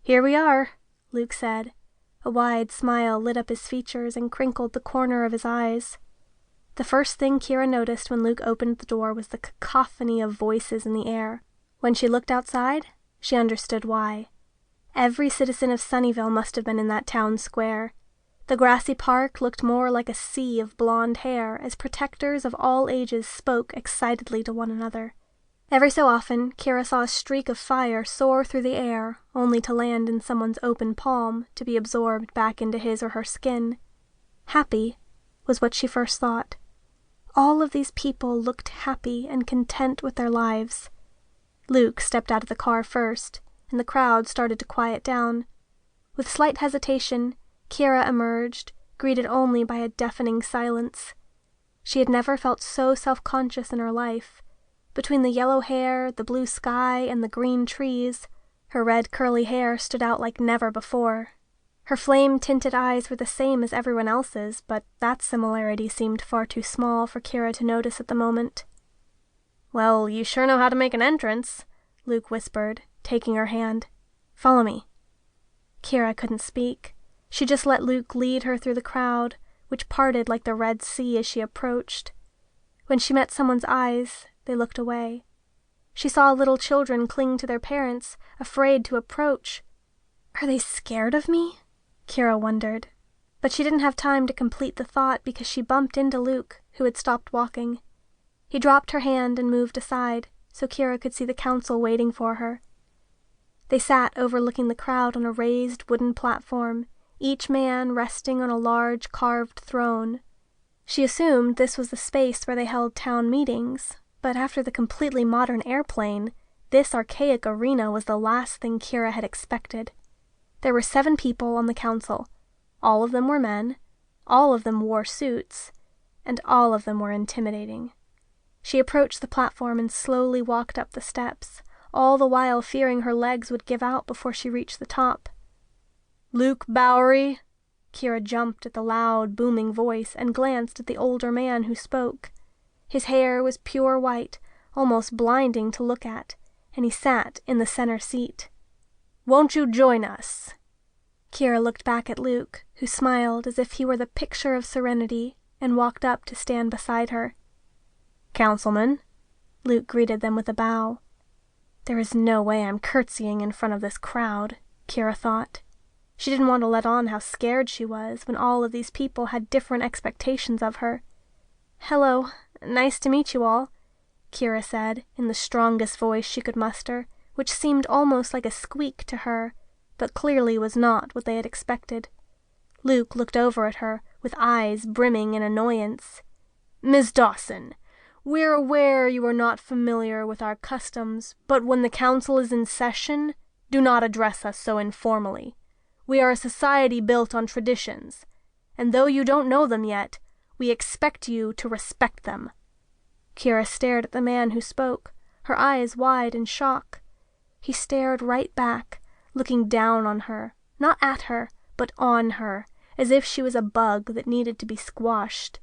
"Here we are," Luke said. A wide smile lit up his features and crinkled the corner of his eyes. The first thing Kira noticed when Luke opened the door was the cacophony of voices in the air. When she looked outside, she understood why. Every citizen of Sonnyville must have been in that town square. The grassy park looked more like a sea of blonde hair as protectors of all ages spoke excitedly to one another. Every so often, Kira saw a streak of fire soar through the air, only to land in someone's open palm, to be absorbed back into his or her skin. Happy was what she first thought. All of these people looked happy and content with their lives. Luke stepped out of the car first, and the crowd started to quiet down. With slight hesitation, Kira emerged, greeted only by a deafening silence. She had never felt so self-conscious in her life. Between the yellow hair, the blue sky, and the green trees, her red curly hair stood out like never before. Her flame-tinted eyes were the same as everyone else's, but that similarity seemed far too small for Kira to notice at the moment. "Well, you sure know how to make an entrance," Luke whispered, taking her hand. "Follow me." Kira couldn't speak. She just let Luke lead her through the crowd, which parted like the Red Sea as she approached. When she met someone's eyes, they looked away. She saw little children cling to their parents, afraid to approach. "Are they scared of me?" Kira wondered. But she didn't have time to complete the thought because she bumped into Luke, who had stopped walking. He dropped her hand and moved aside, so Kira could see the council waiting for her. They sat overlooking the crowd on a raised wooden platform, each man resting on a large carved throne. She assumed this was the space where they held town meetings, but after the completely modern airplane, this archaic arena was the last thing Kira had expected. There were 7 people on the council. All of them were men, all of them wore suits, and all of them were intimidating. She approached the platform and slowly walked up the steps, all the while fearing her legs would give out before she reached the top. "Luke Bowery!" Kira jumped at the loud, booming voice and glanced at the older man who spoke. His hair was pure white, almost blinding to look at, and he sat in the center seat. "Won't you join us?" Kira looked back at Luke, who smiled as if he were the picture of serenity, and walked up to stand beside her. "Councilman," Luke greeted them with a bow. There is no way I'm curtsying in front of this crowd, Kira thought. She didn't want to let on how scared she was when all of these people had different expectations of her. "Hello, nice to meet you all," Kira said in the strongest voice she could muster, which seemed almost like a squeak to her, but clearly was not what they had expected. Luke looked over at her, with eyes brimming in annoyance. "Miss Dawson, we're aware you are not familiar with our customs, but when the council is in session, do not address us so informally. We are a society built on traditions, and though you don't know them yet, we expect you to respect them." Kira stared at the man who spoke, her eyes wide in shock. He stared right back, looking down on her, not at her, but on her, as if she was a bug that needed to be squashed.